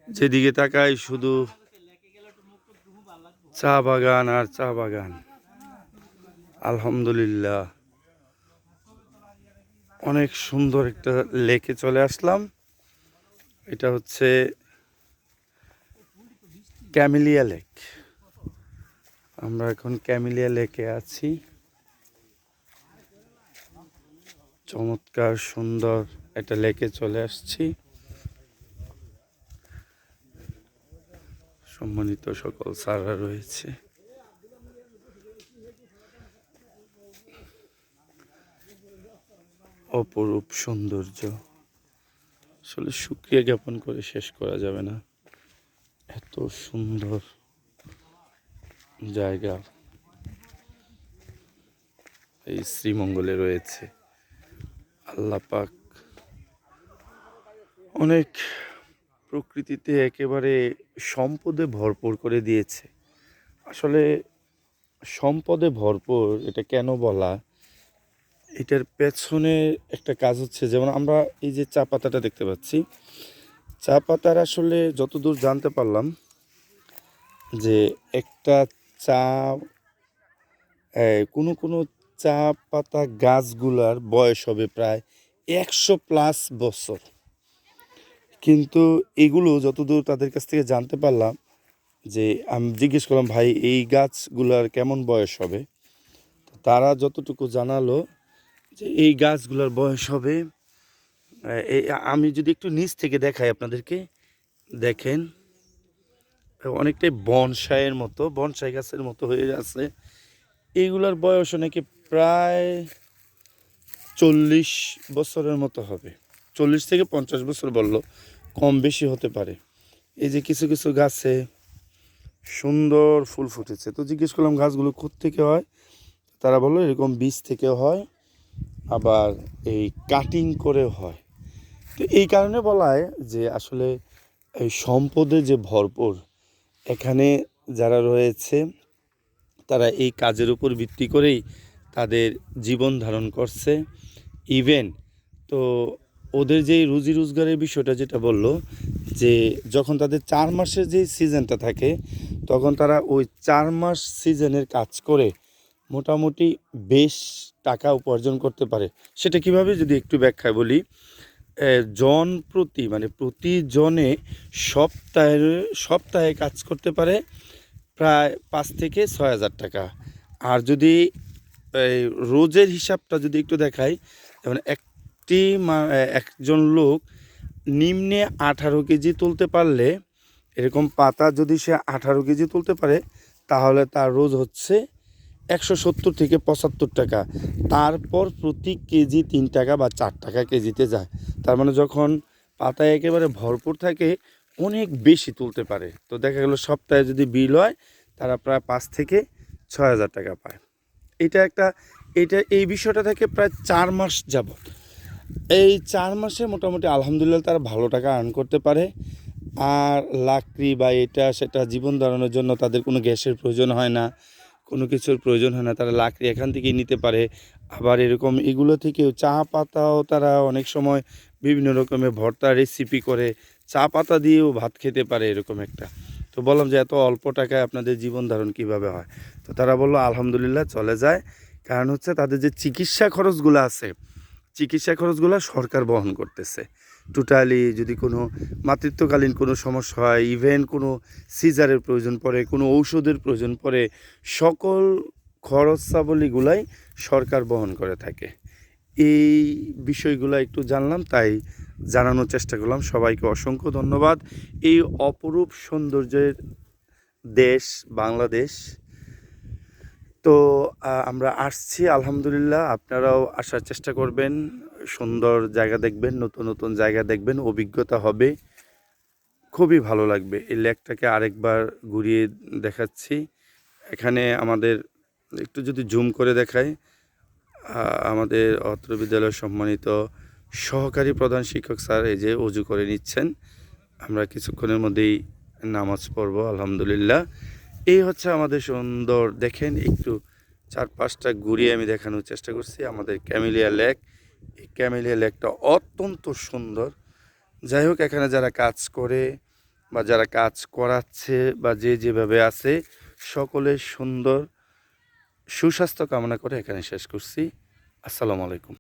যেদিকে তাকাই শুধু চা বাগান আর চা বাগান। আলহামদুলিল্লাহ, অনেক সুন্দর একটা লেকে চলে আসলাম। এটা হচ্ছে ক্যামেলিয়া লেক। আমরা এখন ক্যামেলিয়া লেকে আছি। চমৎকার সুন্দর একটা লেকে চলে আসছি। সম্মানিত সকল স্যাররা রয়েছে। অপরূপ সৌন্দর্য, আসলে শুকরিয়া জ্ঞাপন করে শেষ করা যাবে না। এত সুন্দর জায়গা এই শ্রীমঙ্গলে রয়েছে। আল্লাহ পাক অনেক প্রকৃতিতে একেবারে সম্পদে ভরপুর করে দিয়েছে। আসলে সম্পদে ভরপুর এটা কেন বলা, এটার পেছনে একটা কাজ হচ্ছে, যেমন আমরা এই যে চা পাতাটা দেখতে পাচ্ছি, চা পাতার আসলে যতদূর জানতে পারলাম যে একটা চা কোনো চা পাতা গাছগুলার বয়স হবে প্রায় 100+ বছর। কিন্তু এগুলো যতদূর তাদের কাছ থেকে জানতে পারলাম, যে আমি জিজ্ঞেস করলাম ভাই এই গাছগুলার কেমন বয়স হবে, তারা যতটুকু জানালো যে এই গাছগুলার বয়স হবে, আমি যদি একটু নিচ থেকে দেখাই আপনাদেরকে, দেখেন অনেকটাই বনসাইয়ের মতো, বনসাই গাছের মতো হয়ে আছে। এইগুলার বয়স নাকি প্রায় 40 বছরের মতো হবে। 40 থেকে 50 বছর বললো, কম বেশি হতে পারে। এই যে কিছু কিছু গাছে সুন্দর ফুল ফুটেছে। তো জিজ্ঞেস করলাম গাছগুলো কোত্থেকে হয়, তারা বললো এরকম বীজ থেকে হয়, আবার এই কাটিং করে হয়। তো এই কারণে বলা হয় যে আসলে এই সম্পদে যে ভরপুর, এখানে যারা রয়েছে তারা এই কাজের উপর ভিত্তি করেই তাদের জীবন ধারণ করছে। ইভেন তো ওদের যে রুজি রোজগারের বিষয়টা যেটা বললো, যে যখন তাদের 4 মাসের যে সিজনটা থাকে, তখন তারা ওই 4 মাস সিজনের কাজ করে মোটামুটি বেশ টাকা উপার্জন করতে পারে। সেটা কিভাবে যদি একটু ব্যাখ্যায় বলি, জন প্রতি মানে প্রতিজনে সপ্তাহে কাজ করতে পারে প্রায় 5 থেকে 6,000 টাকা। আর যদি এই রোজের হিসাবটা যদি একটু দেখাই, যেমন একজন লোক নিম্নে 18 কেজি তুলতে পারলে, এরকম পাতা যদি সে 18 কেজি তুলতে পারে, তাহলে তার রোজ হচ্ছে 170 থেকে 75 টাকা। তারপর প্রতি কেজি 3 টাকা বা 4 টাকা কেজিতে যায়। তার মানে যখন পাতায় একেবারে ভরপুর থাকে, অনেক বেশি তুলতে পারে। তো দেখা গেল সপ্তাহে যদি বিল হয়, তারা প্রায় 5 থেকে 6,000 টাকা পায়। এই বিষয়টা থেকে প্রায় 4 মাস যাবত। এই 4 মাসে মোটামুটি আলহামদুলিল্লাহ তারা ভালো টাকা আর্ন করতে পারে। আর লাকড়ি বা এটা সেটা জীবন ধারণের জন্য তাদের কোনো গ্যাসের প্রয়োজন হয় না, কোনো কিছুর প্রয়োজন হয় না। তারা লাকড়ি এখান থেকেই নিতে পারে। আবার এরকম এগুলো থেকেও চা পাতাও তারা অনেক সময় বিভিন্ন রকমের ভর্তা রেসিপি করে চা পাতা দিয়েও ভাত খেতে পারে, এরকম একটা। তো বললাম যে এত অল্প টাকায় আপনাদের জীবন ধারণ কীভাবে হয়? তো তারা বললো আলহামদুলিল্লাহ চলে যায়। কারণ হচ্ছে তাদের যে চিকিৎসা খরচগুলো আছে, চিকিৎসা খরচগুলো সরকার বহন করতেছে টোটালি। যদি কোনো মাতৃত্বকালীন কোনো সমস্যা হয়, ইভেন কোনো সিজারের প্রয়োজন পড়ে, কোনো ঔষধের প্রয়োজন পড়ে, সকল খরচাবলীগুলাই সরকার বহন করে থাকে। এই বিষয়গুলো একটু জানলাম, তাই জানানোর চেষ্টা করলাম। সবাইকে অসংখ্য ধন্যবাদ। এই অপরূপ সৌন্দর্যের দেশ বাংলাদেশ। তো আমরা আসছি আলহামদুলিল্লাহ, আপনারাও আসার চেষ্টা করবেন, সুন্দর জায়গা দেখবেন, নতুন নতুন জায়গা দেখবেন, অভিজ্ঞতা হবে, খুবই ভালো লাগবে। এই লেকটাকে আরেকবার ঘুরিয়ে দেখাচ্ছি। এখানে আমাদের একটু যদি জুম করে দেখাই, আমাদের অত্র বিদ্যালয়ের সম্মানিত সহকারী প্রধান শিক্ষক স্যার এই যে অজু করে নিচ্ছেন। আমরা কিছুক্ষণের মধ্যেই নামাজ পড়ব আলহামদুলিল্লাহ। এই হচ্ছে আমাদের সুন্দর, দেখেন একটু চারপাশটা ঘুরিয়ে আমি দেখানোর চেষ্টা করছি আমাদের ক্যামেলিয়া লেক। এই ক্যামেলিয়া লেকটা অত্যন্ত সুন্দর। যাই হোক, এখানে যারা কাজ করে বা যারা কাজ করাচ্ছে বা যে যেভাবে আছে, সকলের সুন্দর সুস্বাস্থ্য কামনা করে এখানে শেষ করছি। আসসালামু আলাইকুম।